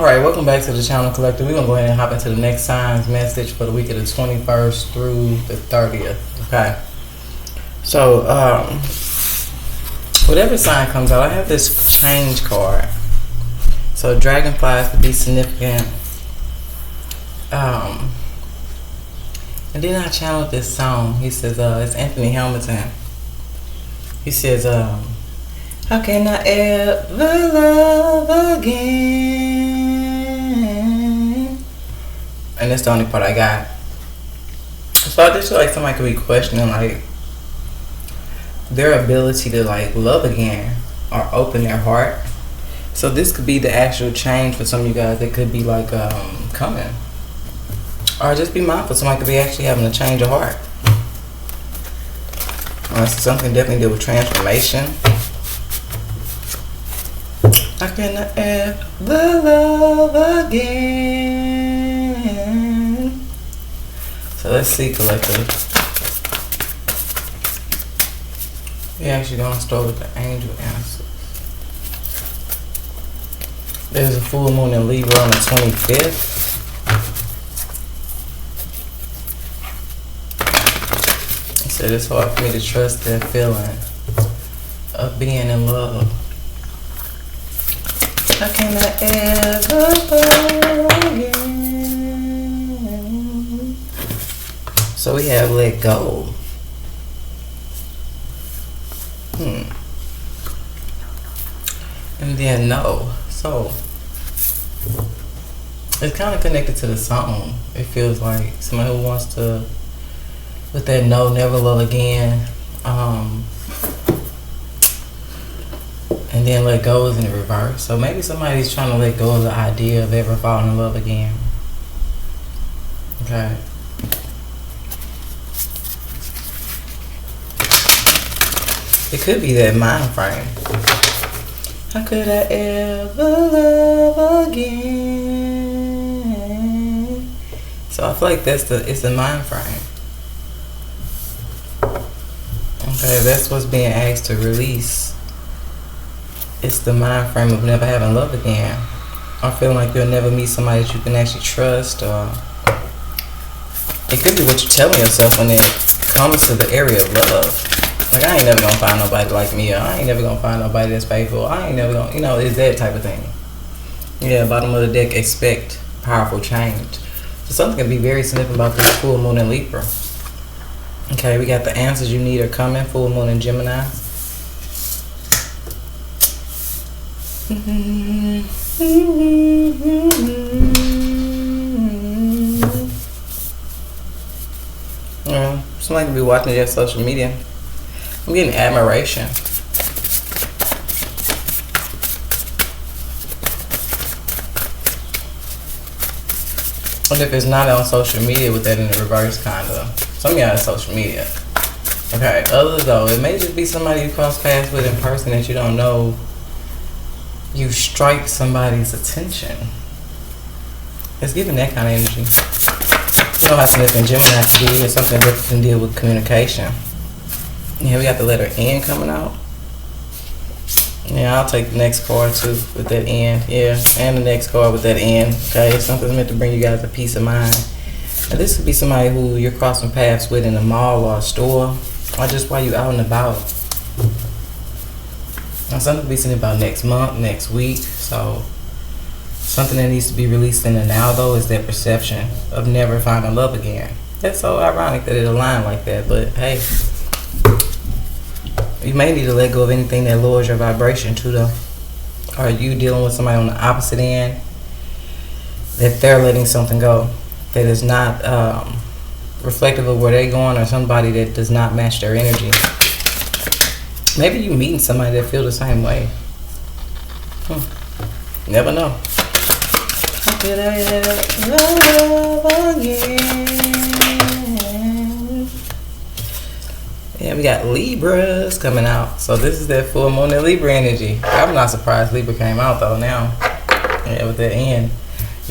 Alright, welcome back to the channel collector. We're going to go ahead and hop into the next signs message for the week of the 21st through the 30th. Okay. So, whatever sign comes out, I have this change card. So, dragonflies could be significant. And then I channeled this song. He says, it's Anthony Hamilton. He says, how can I ever love again? And that's the only part I got. So I just feel like somebody could be questioning like their ability to like love again or open their heart. So this could be the actual change for some of you guys that could be like coming. Or just be mindful, somebody could be actually having a change of heart. Something definitely deal with transformation. I cannot ever love again. So let's see, collective. We're actually going to start with the angel answers. There's a full moon in Libra on the 25th. It said it's hard for me to trust that feeling of being in love. How can I ever love again? So we have let go. And then no. So it's kind of connected to the song. It feels like somebody who wants to, with that no, never love again. And then let go is in the reverse. So maybe somebody's trying to let go of the idea of ever falling in love again. Okay. It could be that mind frame. How could I ever love again? So I feel like it's the mind frame. Okay, that's what's being asked to release. It's the mind frame of never having love again. Or feeling like you'll never meet somebody that you can actually trust. Or it could be what you're telling yourself when it comes to the area of love. Like, I ain't never gonna find nobody like me. Or I ain't never gonna find nobody that's faithful. I ain't never gonna, it's that type of thing. Yeah, bottom of the deck, expect powerful change. So something can be very significant about this full moon in Libra. Okay, we got the answers you need are coming. Full moon in Gemini. Somebody could be watching your social media. I'm getting admiration. And if it's not on social media, with that in the reverse, kind of. Some of y'all have social media. Okay, others though, it may just be somebody you cross paths with in person that you don't know. You strike somebody's attention. It's giving that kind of energy. You know how significant Gemini can be, or something that can deal with communication. Yeah, we got the letter N coming out. Yeah, I'll take the next card too with that N. Yeah, and the next card with that N. Okay, something's meant to bring you guys a peace of mind. Now, this could be somebody who you're crossing paths with in a mall or a store, or just while you're out and about. Now, something to be seen about next month, next week. So, something that needs to be released in the now, though, is that perception of never finding love again. That's so ironic that it aligned like that, but hey, you may need to let go of anything that lowers your vibration too, though. Are you dealing with somebody on the opposite end that they're letting something go that is not reflective of where they're going, or somebody that does not match their energy? Maybe you meeting somebody that feel the same way. Never know. How could I ever love again? Yeah, we got Libras coming out. So this is that full moon in Libra energy. I'm not surprised Libra came out though now. Yeah, with that end.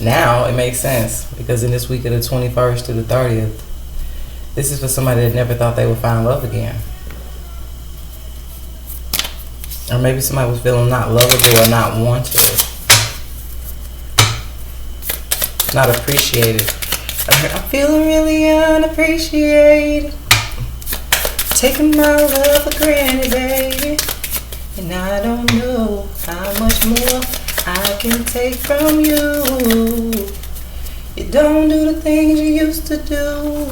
Now it makes sense, because in this week of the 21st to the 30th, this is for somebody that never thought they would find love again. Or maybe somebody was feeling not lovable or not wanted. not appreciated. I'm feeling really unappreciated. Taking my love for granted, baby. And I don't know how much more I can take from you. You don't do the things you used to do.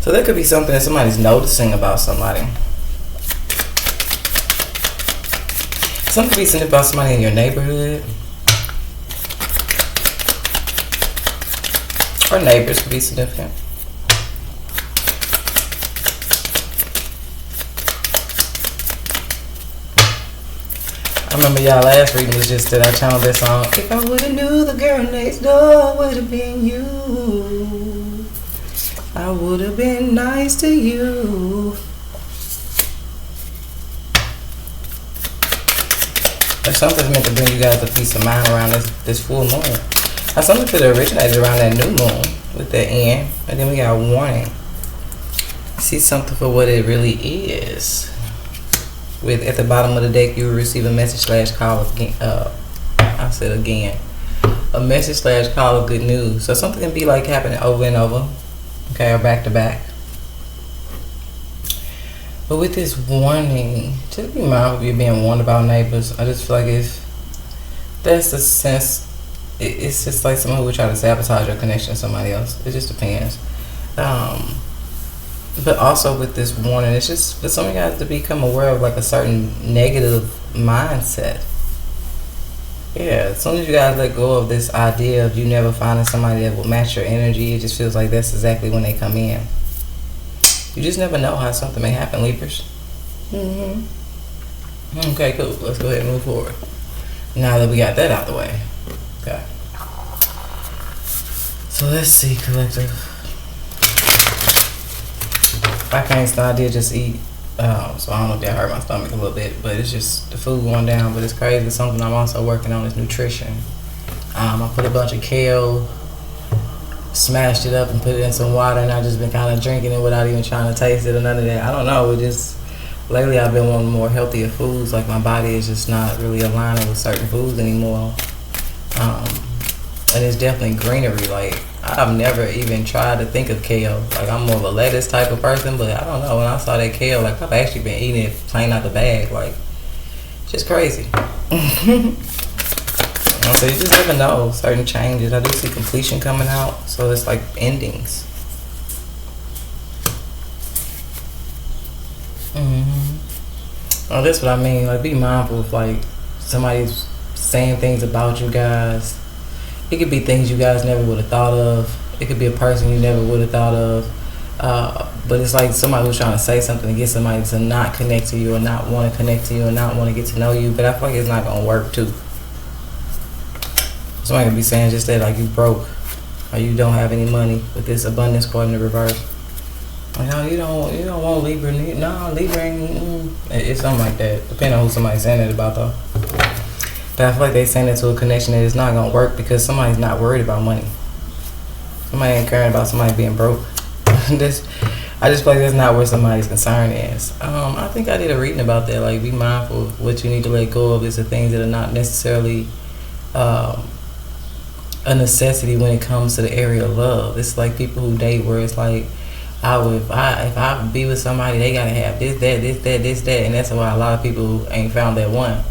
So that could be something that somebody's noticing about somebody. Something could be something about somebody in your neighborhood. Or neighbors could be significant. I remember y'all last reading was just that I channeled that song. If I would've knew the girl next door would've been you, I would've been nice to you. Or something's meant to bring you guys a peace of mind around this full moon. Now something could have originated around that new moon with that end, and then we got a warning. See something for what it really is. With at the bottom of the deck, you will receive a message / call again. I said again, a message / call of good news. So something can be like happening over and over, okay, or back to back. But with this warning, just be mindful of you being warned about neighbors. I just feel like if that's the sense, it's just like someone who would try to sabotage your connection to somebody else. It just depends. But also with this warning, it's just for some of you guys to become aware of like a certain negative mindset. Yeah, as soon as you guys let go of this idea of you never finding somebody that will match your energy, it just feels like that's exactly when they come in. You just never know how something may happen, Libras. Okay, cool. Let's go ahead and move forward. Now that we got that out the way. Okay. So let's see, collective. I can't stand, I did just eat. So I don't know if y'all hurt my stomach a little bit, but it's just the food going down. But it's crazy. Something I'm also working on is nutrition. I put a bunch of kale, smashed it up and put it in some water, and I've just been kind of drinking it without even trying to taste it or none of that. I don't know. It just, lately I've been wanting more healthier foods. Like my body is just not really aligning with certain foods anymore. And it's definitely greenery. Like I've never even tried to think of kale. Like I'm more of a lettuce type of person, but I don't know. When I saw that kale, like I've actually been eating it plain out the bag. Like just crazy. So you just never know certain changes. I do see completion coming out, so it's like endings. Oh, that's what I mean. Like be mindful if like somebody's saying things about you guys. It could be things you guys never would have thought of. It could be a person you never would have thought of. But it's like somebody who's trying to say something to get somebody to not connect to you or not want to connect to you or not want to get to know you. But I feel like it's not going to work too. Somebody could be saying just that, like you broke or you don't have any money with this abundance card in the reverse. Like, no, you don't want Libra. No, Libra ain't. It's something like that. Depending on who somebody's saying it about though. But I feel like they saying it to a connection that it's not gonna work because somebody's not worried about money. Somebody ain't caring about somebody being broke. I just feel like that's not where somebody's concern is. I think I did a reading about that. Like, be mindful of what you need to let go of is the things that are not necessarily a necessity when it comes to the area of love. It's like people who date where it's like, if I be with somebody, they gotta have this, that, and that's why a lot of people ain't found that one.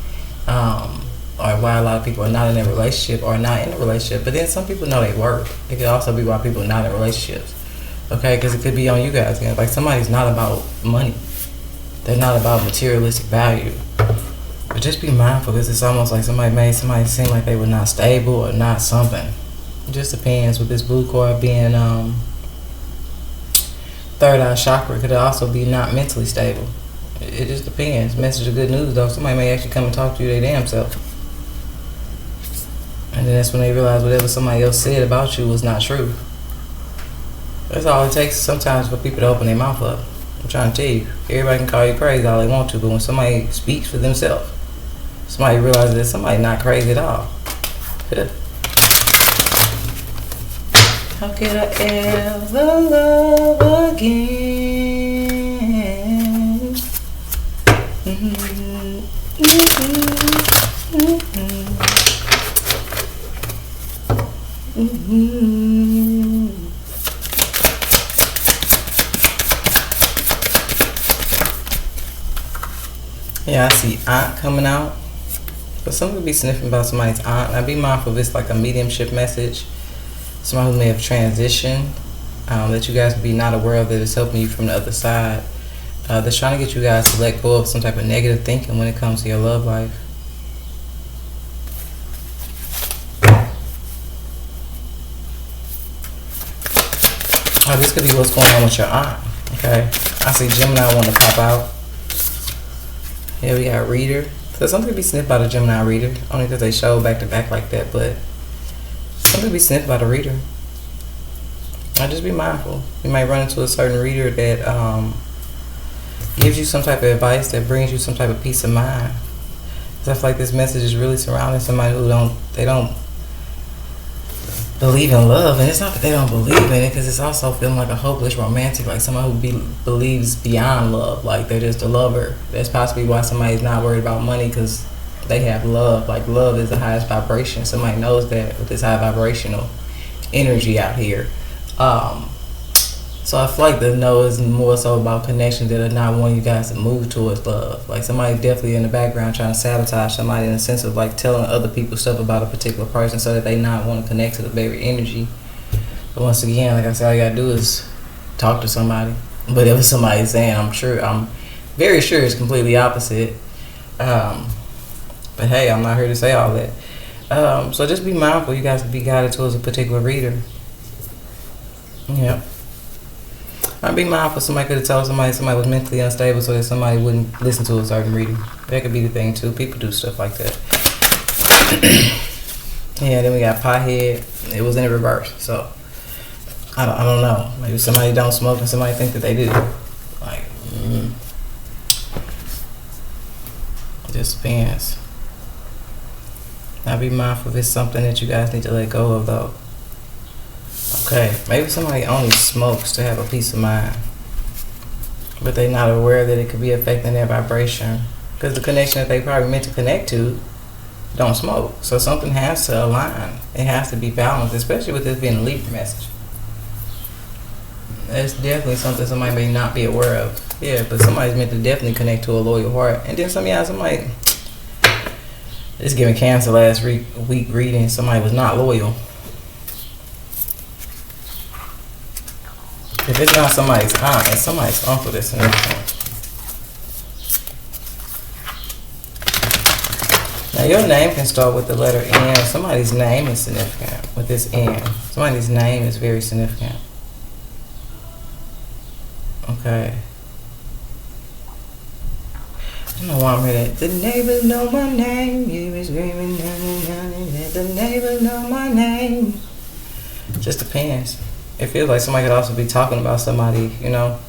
Or why a lot of people are not in a relationship or not in a relationship. But then some people know they work. It could also be why people are not in relationships. Okay, because it could be on you guys. Again. Like somebody's not about money. They're not about materialistic value. But just be mindful because it's almost like somebody made somebody seem like they were not stable or not something. It just depends. With this blue card being third eye chakra, it could also be not mentally stable. It just depends. Message of good news though. Somebody may actually come and talk to you their damn self. And then that's when they realize whatever somebody else said about you was not true. That's all it takes sometimes for people to open their mouth up. I'm trying to tell you, everybody can call you crazy all they want to, but when somebody speaks for themselves, somebody realizes that somebody not crazy at all. How could I ever love again? Yeah, I see aunt coming out. But some could be sniffing about somebody's aunt. Now be mindful if it's like a mediumship message. Somebody who may have transitioned, that you guys would be not aware of, that is helping you from the other side. That's trying to get you guys to let go of some type of negative thinking when it comes to your love life. This could be what's going on with your aunt. Okay, I see Gemini want to pop out. Here we got reader. So something could be sniffed by the Gemini reader, only because they show back to back like that, but something could be sniffed by the reader. Now just be mindful. You might run into a certain reader that gives you some type of advice that brings you some type of peace of mind. Because I feel like this message is really surrounding somebody who don't believe in love. And it's not that they don't believe in it, because it's also feeling like a hopeless romantic, like somebody who believes beyond love, like they're just a lover. That's possibly why somebody's not worried about money, because they have love. Like love is the highest vibration. Somebody knows that with this high vibrational energy out here. So I feel like the no is more so about connections that are not wanting you guys to move towards love. Like somebody definitely in the background trying to sabotage somebody, in the sense of like telling other people stuff about a particular person so that they not want to connect to the very energy. But once again, like I said, all you gotta do is talk to somebody. But if somebody's saying, I'm very sure it's completely opposite. But hey, I'm not here to say all that. So just be mindful. You guys can be guided towards a particular reader. Yep. I'd be mindful. Somebody could have told somebody was mentally unstable so that somebody wouldn't listen to a certain reading. That could be the thing too. People do stuff like that. Yeah, then we got pothead. It was in reverse. So I don't know. Maybe somebody don't smoke and somebody think that they do. Like, it just depends. Now be mindful if it's something that you guys need to let go of though. Okay, maybe somebody only smokes to have a peace of mind, but they're not aware that it could be affecting their vibration, because the connection that they probably meant to connect to don't smoke. So something has to align. It has to be balanced, especially with this being a Libra message. That's definitely something somebody may not be aware of. Yeah, but somebody's meant to definitely connect to a loyal heart. And then somebody is giving Cancer last week reading. Somebody was not loyal. If it's not somebody's aunt, it's somebody's uncle that's significant. Now your name can start with the letter N. Somebody's name is significant with this N. Somebody's name is very significant. Okay. I don't know why I'm hearing that. The neighbors know my name. You be screaming, let the neighbors know my name. Just depends. It feels like somebody could also be talking about somebody, you know.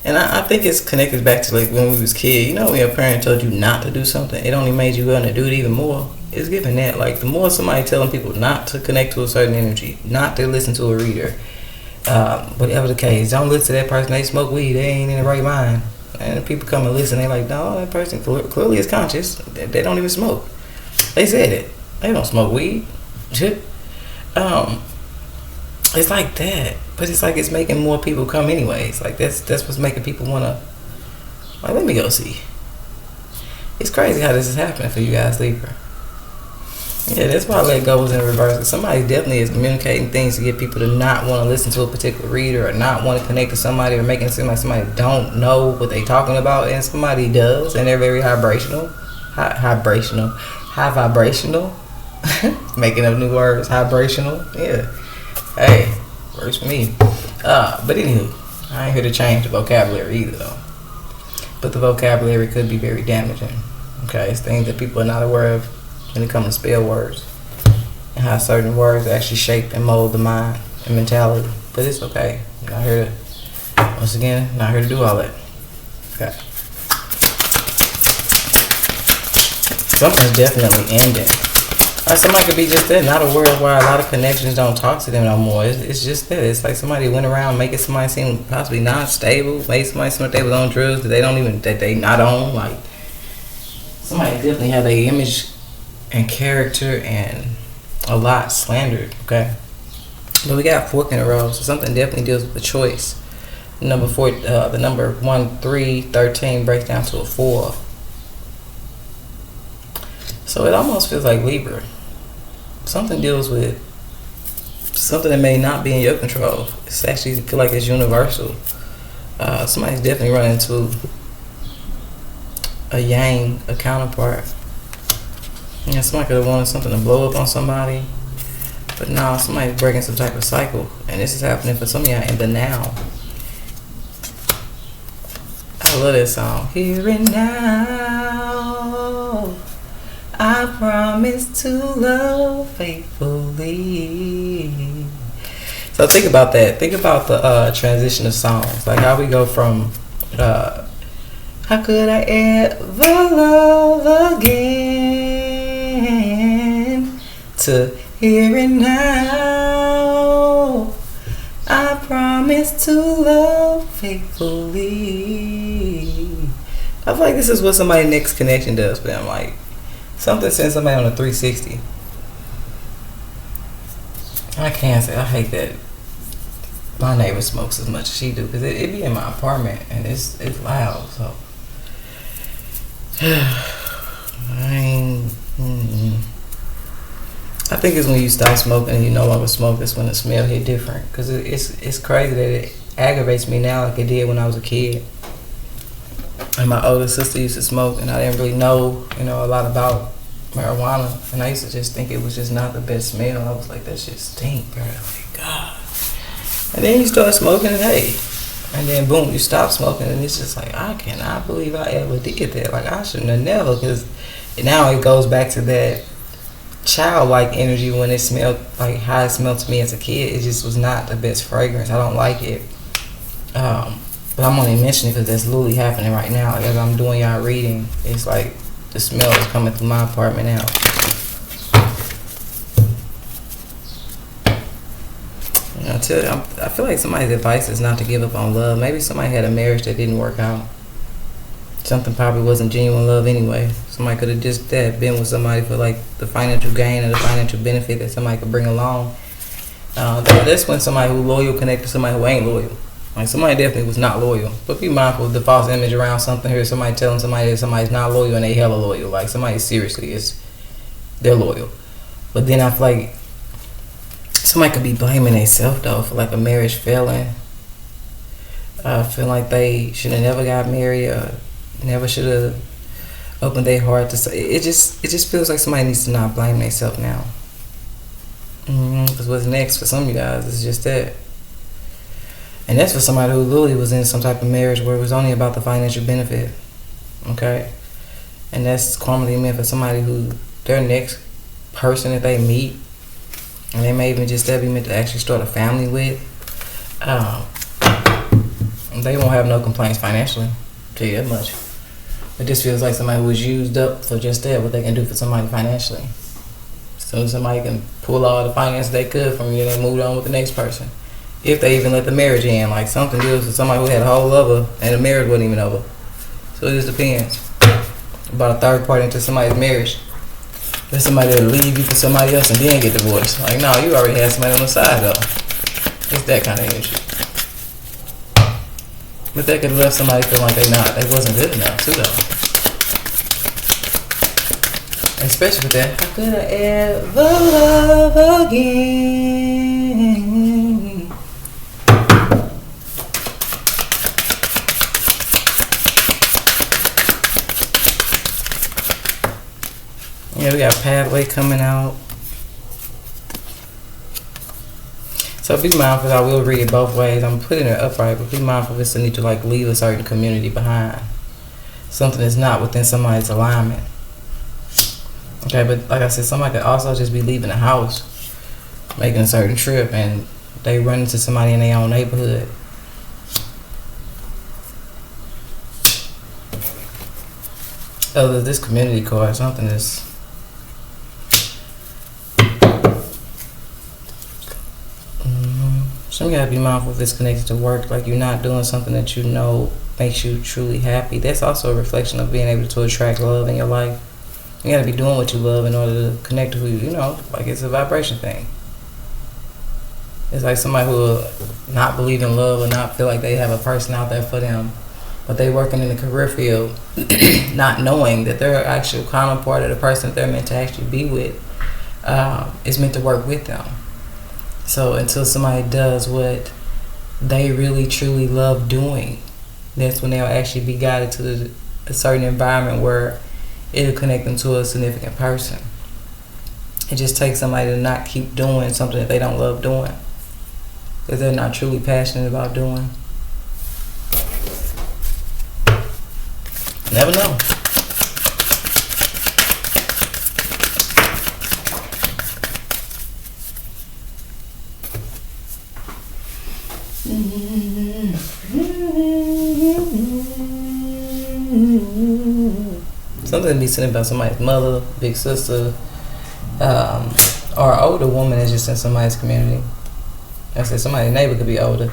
And I think it's connected back to like when we was kids. You know, when your parent told you not to do something, it only made you want to do it even more. It's given that. Like the more somebody telling people not to connect to a certain energy, not to listen to a reader, whatever the case, don't listen to that person. They smoke weed. They ain't in the right mind. And people come and listen. They like, no, that person clearly is conscious. They don't even smoke. They said it. They don't smoke weed. It's like that, but it's like it's making more people come anyways. Like that's what's making people wanna, like, let me go see. It's crazy how this is happening for you guys, Libra. Yeah, that's why let go was in reverse. Somebody definitely is communicating things to get people to not want to listen to a particular reader, or not want to connect to somebody, or making it seem like somebody don't know what they talking about, and somebody does, and they're very vibrational. High vibrational. Making up new words. Vibrational. Yeah. Hey, works for me. But anywho, I ain't here to change the vocabulary either though. But the vocabulary could be very damaging. Okay, it's things that people are not aware of when it comes to spell words, and how certain words actually shape and mold the mind and mentality. But it's okay. I'm not here to, once again, not here to do all that. Okay. Something's definitely ending. Or somebody could be just that, not aware of why a lot of connections don't talk to them no more. It's just that. It's like somebody went around making somebody seem possibly not stable, made somebody seem like they was on drugs that they not on. Like, somebody definitely had their image and character and a lot slandered, okay? But we got fork in the road, so something definitely deals with the choice. Number four, the number 1, 3, 13 breaks down to a 4. So it almost feels like Libra. Something deals with something that may not be in your control. It's actually feel like it's universal. Somebody's definitely running into a yang, a counterpart. Yeah, somebody could have wanted something to blow up on somebody, but now somebody's breaking some type of cycle, and this is happening for some of y'all in the now. I love that song. Here and now, I promise to love faithfully. So think about that. Think about the transition of songs, like how we go from how could I ever love again to here and now, I promise to love faithfully. I feel like this is what somebody's next connection does for them. Like something sends somebody on a 360. I can't say I hate that my neighbor smokes as much as she do, because it be in my apartment and it's loud. So I think it's when you stop smoking and you no longer smoke, that's when the smell hit different. Because it's crazy that it aggravates me now like it did when I was a kid. And my older sister used to smoke, and I didn't really know, a lot about marijuana. And I used to just think it was just not the best smell. I was like, that shit stink, bro. Like, God. And then you start smoking, and hey. And then boom, you stop smoking, and it's just like, I cannot believe I ever did that. Like, I shouldn't have never, because now it goes back to that childlike energy when it smelled like how it smelled to me as a kid. It just was not the best fragrance. I don't like it. But I'm only mentioning it because that's literally happening right now. Like, as I'm doing y'all reading, it's like the smell is coming through my apartment now. I tell you, I feel like somebody's advice is not to give up on love. Maybe somebody had a marriage that didn't work out. Something probably wasn't genuine love anyway. Somebody could have just been with somebody for like the financial gain or the financial benefit that somebody could bring along. That's when somebody who's loyal connected to somebody who ain't loyal. Like somebody definitely was not loyal. But be mindful of the false image around something here. Somebody telling somebody that somebody's not loyal and they hella loyal. Like somebody seriously they're loyal. But then I feel like somebody could be blaming themselves though for like a marriage failing. Feeling like they should have never got married or never should have opened their heart to say. It just feels like somebody needs to not blame themselves now. Because what's next for some of you guys is just that. And that's for somebody who literally was in some type of marriage where it was only about the financial benefit. Okay? And that's commonly meant for somebody who their next person that they meet, and they may even just be meant to actually start a family with, they won't have no complaints financially. I'll tell you that much. It just feels like somebody who was used up for just that, what they can do for somebody financially. So somebody can pull all the finances they could from you and then move on with the next person. If they even let the marriage in. Like something deals with somebody who had a whole lover and the marriage wasn't even over. So it just depends. About a third party into somebody's marriage. There's somebody that'll leave you for somebody else and then get divorced. Like, no, you already had somebody on the side though. It's that kind of energy. But that could have left somebody feeling like they wasn't good enough too though. Especially with that, how could I ever love again? Yeah, we got pathway coming out. So be mindful. I will read it both ways. I'm putting it upright, but be mindful if it's a need to like leave a certain community behind. Something that's not within somebody's alignment. Okay, but like I said, somebody could also just be leaving the house, making a certain trip, and they run into somebody in their own neighborhood. Other than this community card, something is. So you gotta be mindful if it's connected to work, like you're not doing something that you know makes you truly happy. That's also a reflection of being able to attract love in your life. You gotta be doing what you love in order to connect to who you know, like it's a vibration thing. It's like somebody who will not believe in love or not feel like they have a person out there for them, but they working in the career field, not knowing that their actual counterpart of the person that they're meant to actually be with is meant to work with them. So until somebody does what they really truly love doing, that's when they'll actually be guided to a certain environment where it'll connect them to a significant person. It just takes somebody to not keep doing something that they don't love doing, because they're not truly passionate about doing. Never know. Something to be said about somebody's mother, big sister, or an older woman that's just in somebody's community. I said somebody's neighbor could be older.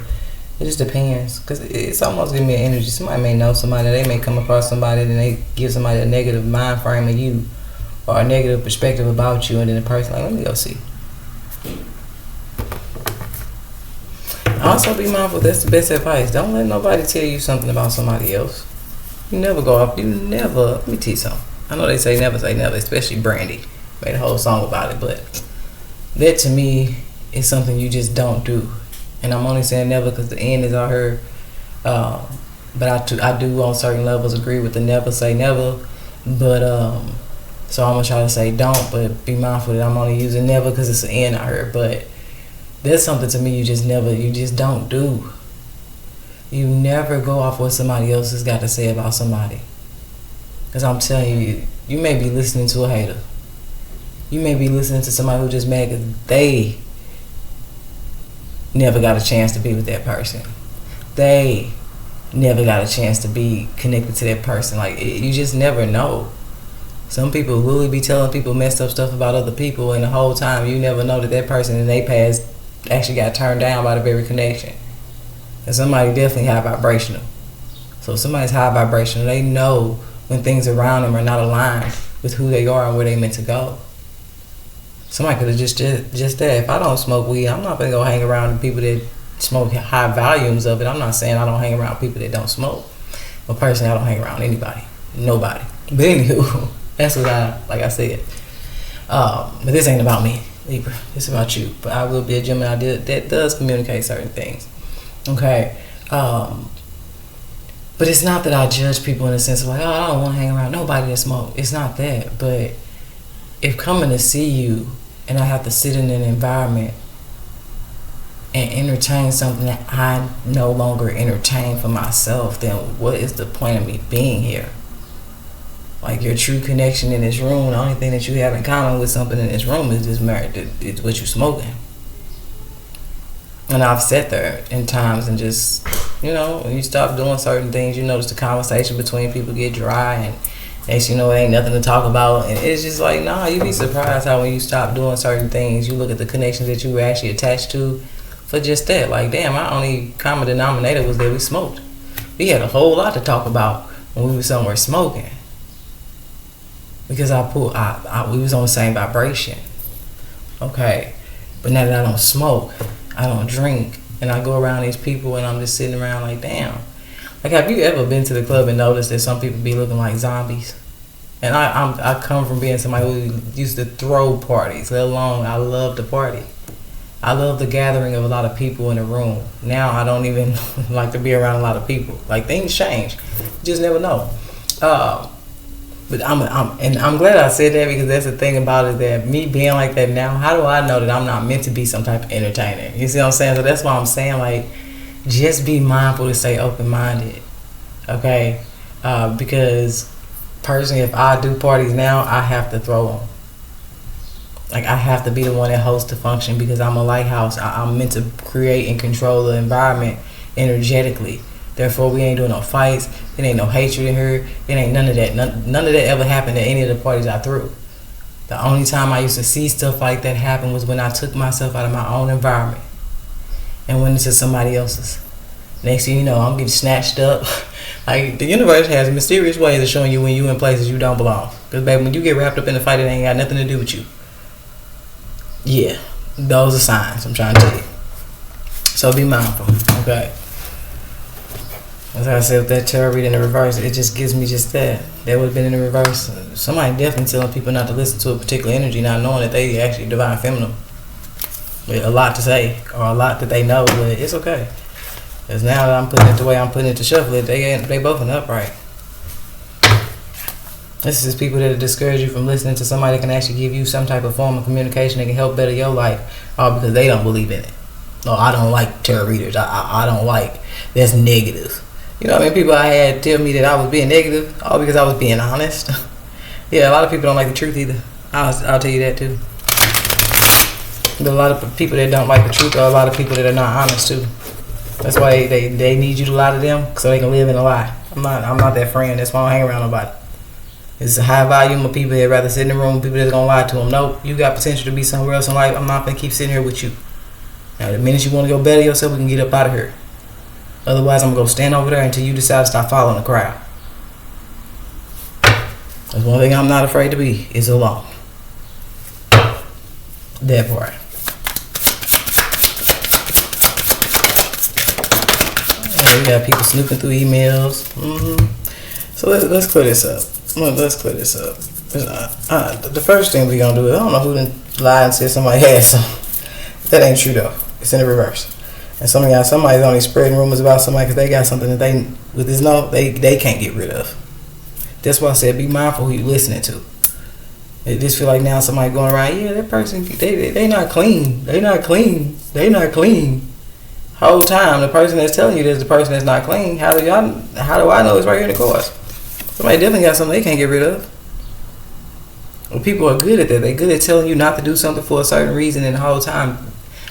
It just depends, because it's almost giving me an energy. Somebody may know somebody, they may come across somebody, and they give somebody a negative mind frame of you, or a negative perspective about you, and then the person like, let me go see. Also be mindful, that's the best advice. Don't let nobody tell you something about somebody else. You never go off, let me tell you something. I know they say never, especially Brandy. Made a whole song about it, but that to me is something you just don't do. And I'm only saying never because the end is out here. But I do on certain levels agree with the never say never. But so I'm gonna try to say don't, but be mindful that I'm only using never because it's the end out here. But there's something to me you just don't do. You never go off what somebody else has got to say about somebody. Because I'm telling you, you may be listening to a hater. You may be listening to somebody who just mad because they never got a chance to be with that person. They never got a chance to be connected to that person. Like, you just never know. Some people really be telling people messed up stuff about other people, and the whole time you never know that person in their past actually got turned down by the very connection. And somebody definitely high vibrational. So if somebody's high vibrational, they know when things around them are not aligned with who they are and where they meant to go. Somebody could have just that. If I don't smoke weed, I'm not gonna go hang around with people that smoke high volumes of it. I'm not saying I don't hang around people that don't smoke. But personally, I don't hang around anybody, nobody. But anywho, that's what like I said. But this ain't about me, Libra. It's about you. But I will be a Gemini that does communicate certain things. Okay. But it's not that I judge people in the sense of like, oh, I don't want to hang around nobody that smoke. It's not that. But if coming to see you and I have to sit in an environment and entertain something that I no longer entertain for myself, then what is the point of me being here? Like, your true connection in this room, the only thing that you have in common with something in this room is just married to it's what you're smoking. And I've sat there in times and just, when you stop doing certain things, you notice the conversation between people get dry, and next you know, it ain't nothing to talk about. And it's just like, nah, you'd be surprised how when you stop doing certain things, you look at the connections that you were actually attached to for just that. Like, damn, our only common denominator was that we smoked. We had a whole lot to talk about when we were somewhere smoking. Because we was on the same vibration. Okay. But now that I don't smoke, I don't drink, and I go around these people and I'm just sitting around like, damn. Like, have you ever been to the club and noticed that some people be looking like zombies? And I come from being somebody who used to throw parties, let alone I love to party. I love the gathering of a lot of people in a room. Now I don't even like to be around a lot of people. Like, things change. You just never know. But I'm glad I said that, because that's the thing about it, that me being like that now, how do I know that I'm not meant to be some type of entertainer? You see what I'm saying? So that's why I'm saying, like, just be mindful to stay open-minded, okay? Because personally, if I do parties now, I have to throw them. Like, I have to be the one that hosts the function, because I'm a lighthouse. I'm meant to create and control the environment energetically. Therefore, we ain't doing no fights. It ain't no hatred in here. It ain't none of that. None of that ever happened at any of the parties I threw. The only time I used to see stuff like that happen was when I took myself out of my own environment and went into somebody else's. Next thing you know, I'm getting snatched up. Like, the universe has mysterious ways of showing you when you in places you don't belong. Because, baby, when you get wrapped up in a fight, it ain't got nothing to do with you. Yeah, those are signs I'm trying to tell you. So be mindful, okay? As I said, with that tarot reading in the reverse, it just gives me just that. That would have been in the reverse. Somebody definitely telling people not to listen to a particular energy, not knowing that they actually divine feminine. With a lot to say, or a lot that they know, but it's okay. Because now that I'm putting it the way I'm putting it to shuffle it, they both in upright. This is people that discourage you from listening to somebody that can actually give you some type of form of communication that can help better your life, all because they don't believe in it. No, I don't like tarot readers. I don't like, that's negative. You know what I mean? People I had tell me that I was being negative, all because I was being honest. Yeah, a lot of people don't like the truth either. I'll tell you that too. But a lot of people that don't like the truth are a lot of people that are not honest too. That's why they need you to lie to them so they can live in a lie. I'm not that friend. That's why I don't hang around nobody. It's a high volume of people that rather sit in the room with people that's gonna lie to them. Nope, you got potential to be somewhere else in life. I'm not gonna keep sitting here with you. Now, the minute you want to go better yourself, we can get up out of here. Otherwise, I'm gonna go stand over there until you decide to stop following the crowd. That's one thing I'm not afraid to be, is alone. That part. We got people snooping through emails. So let's clear this up. Let's clear this up. The first thing we're gonna do is, I don't know who done lied and said somebody had some. That ain't true though. It's in the reverse. And somebody's only spreading rumors about somebody because they got something that they can't get rid of. That's why I said be mindful who you listening to. It just feel like now somebody going around, yeah, that person, they not clean. They not clean. They not clean. Whole time the person that's telling you that's the person that's not clean. How do I know it's right here in the course? Somebody definitely got something they can't get rid of. Well, people are good at that. They're good at telling you not to do something for a certain reason, and the whole time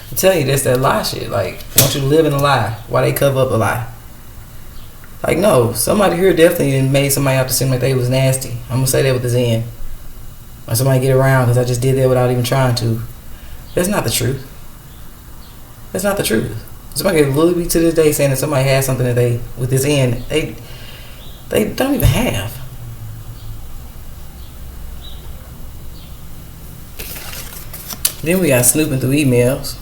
I'm telling you that's that lie shit. Like, want you to live in a lie. Why they cover up a lie? Like, no, somebody here definitely made somebody out to seem like they was nasty. I'm gonna say that with the Zen. Or somebody get around because I just did that without even trying to. That's not the truth. That's not the truth. Somebody can literally to this day saying that somebody has something that they, with this end, they don't even have. Then we got snooping through emails.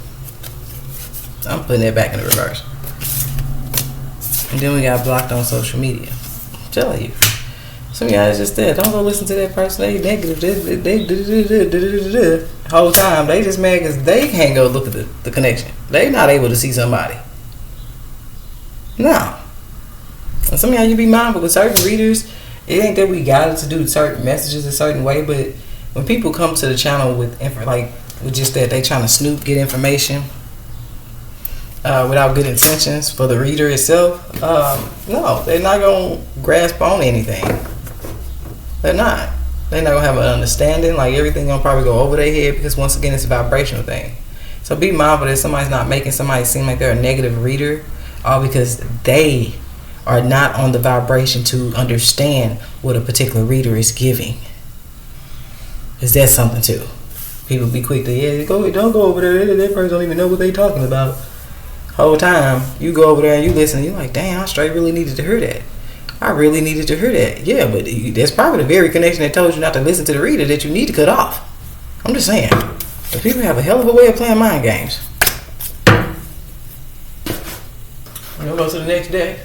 I'm putting that back in the reverse. And then we got blocked on social media. I'm telling you. Some of y'all is just there. Don't go listen to that person. They negative. The whole time. They just mad because they can't go look at the connection. They not able to see somebody. No. And some of y'all, you be mindful with certain readers. It ain't that we got it to do certain messages a certain way, but when people come to the channel with just that they trying to snoop, get information without good intentions for the reader itself, no, they're not gonna grasp on anything. They're not gonna have an understanding. Like, everything gonna probably go over their head, because once again it's a vibrational thing. So be mindful that somebody's not making somebody seem like they're a negative reader, all because they are not on the vibration to understand what a particular reader is giving. Is that something too? People be quick to, don't go over there. That person don't even know what they talking about. Whole time you go over there and you listen, you're like, damn, I straight really needed to hear that. I really needed to hear that. Yeah, but that's probably the very connection that told you not to listen to the reader that you need to cut off. I'm just saying. But people have a hell of a way of playing mind games. We'll go to the next day.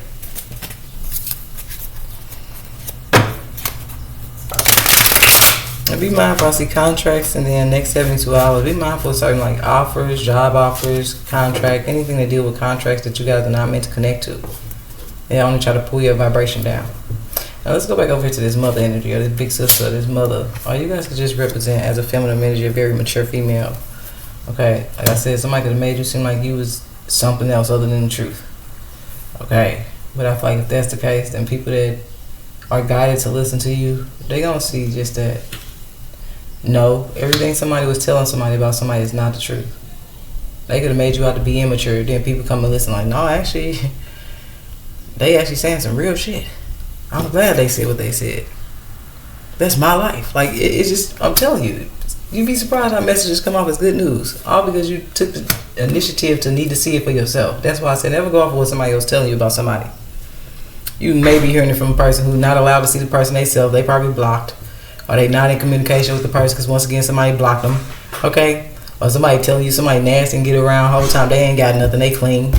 And be mindful, I see contracts in the next 72 hours. Be mindful of certain like offers, job offers, contract, anything that deal with contracts that you guys are not meant to connect to. They only try to pull your vibration down. Now let's go back over here to this mother energy, or this big sister, or this mother. Or you guys could just represent as a feminine energy, a very mature female. Okay, like I said, somebody could have made you seem like you was something else other than the truth. Okay, but I feel like if that's the case, then people that are guided to listen to you, they gonna see just that. No, everything somebody was telling somebody about somebody is not the truth. They could have made you out to be immature. Then people come and listen like, no, actually, they actually saying some real shit. I'm glad they said what they said. That's my life. Like, it's just, I'm telling you, you'd be surprised how messages come off as good news. All because you took the initiative to need to see it for yourself. That's why I said never go off of what somebody else telling you about somebody. You may be hearing it from a person who's not allowed to see the person they self. They probably blocked. Or they not in communication with the person because once again somebody blocked them. Okay? Or somebody telling you somebody nasty and get around the whole time. They ain't got nothing. They clean.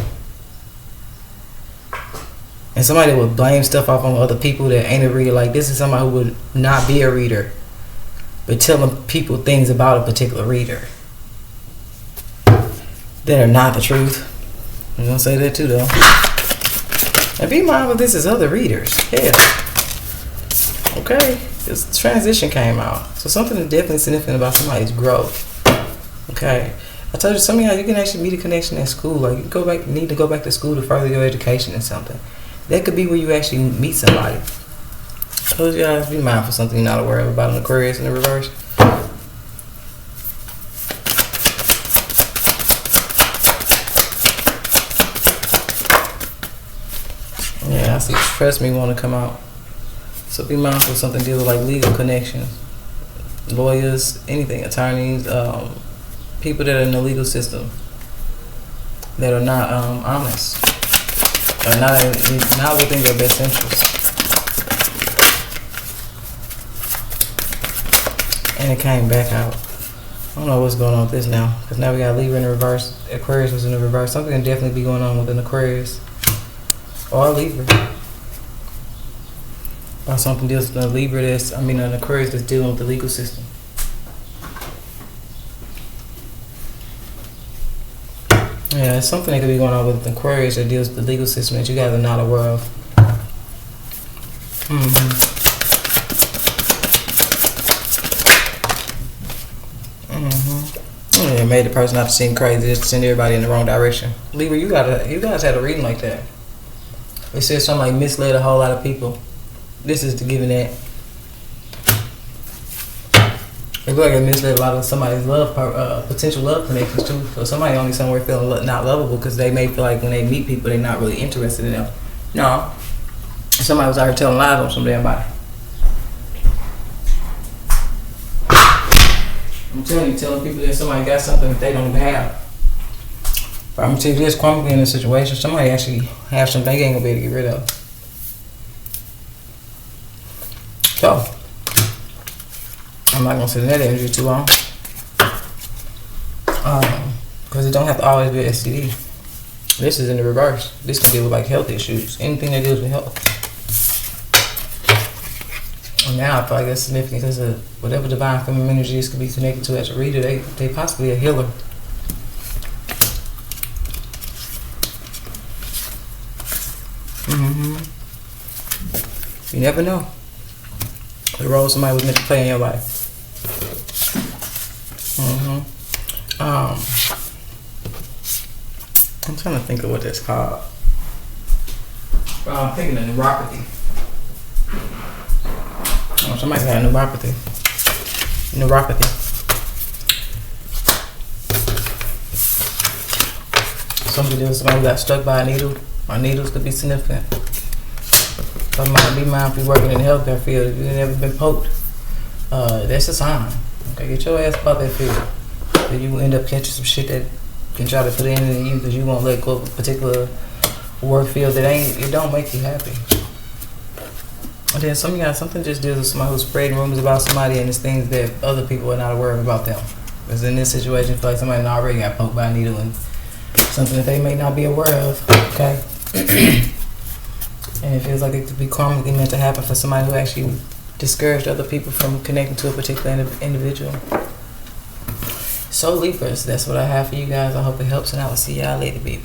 And somebody that would blame stuff off on other people that ain't a reader. Like, this is somebody who would not be a reader, but telling people things about a particular reader that are not the truth. I'm gonna say that too, though. And be mindful, this is other readers. Yeah. Okay. This transition came out. So something is definitely significant about somebody's growth. Okay. I told you, some of y'all, you can actually meet a connection at school. Like, you need to go back to school to further your education or something. That could be where you actually meet somebody. I told you guys, be mindful of something you're not aware of about an Aquarius in the reverse. Yeah, I see trust me want to come out. So be mindful of something dealing with like legal connections. Lawyers, anything, attorneys, people that are in the legal system that are not honest. Or not within your best interest. And it came back out. I don't know what's going on with this now. Because now we got Libra in the reverse. Aquarius was in the reverse. Something can definitely be going on with an Aquarius. Or a Libra. Or something deals with a Libra an Aquarius that's dealing with the legal system. Yeah, it's something that could be going on with Aquarius that deals with the legal system that you guys are not aware of. Yeah, it made the person not to seem crazy, just to send everybody in the wrong direction. Libra, you guys had a reading like that. It says something like misled a whole lot of people. This is the giving that. It looks like it misled a lot of somebody's potential love connections too. So somebody only somewhere feeling not lovable because they may feel like when they meet people, they're not really interested in them. No. Somebody was already telling lies on some damn body. I'm telling people that somebody got something that they don't even have. But I'm gonna tell you this, Kwame in a situation, somebody actually have something they ain't gonna be able to get rid of. So, I'm not gonna sit in that energy too long. Because it don't have to always be an STD. This is in the reverse. This can deal with like health issues. Anything that deals with health. And now I feel like that's significant because whatever divine feminine energy this could be connected to as a reader, they possibly a healer. You never know the role somebody was meant to play in your life. I'm trying to think of what that's called. I'm thinking of neuropathy. Oh, somebody got neuropathy. Neuropathy. Somebody got struck by a needle. Or needles could be significant. Somebody be mindful if you're working in the healthcare field. If you've never been poked, that's a sign. Okay, get your ass about that field. So you will end up catching some shit that can try to put it in you because you won't let go of a particular work field that it don't make you happy. And then something just deals with somebody who's spreading rumors about somebody and it's things that other people are not aware of about them. Because in this situation, I feel like somebody already got poked by a needle and something that they may not be aware of. Okay. And it feels like it could be karmically meant to happen for somebody who actually discouraged other people from connecting to a particular individual. So Libras, that's what I have for you guys. I hope it helps and I will see y'all later, baby.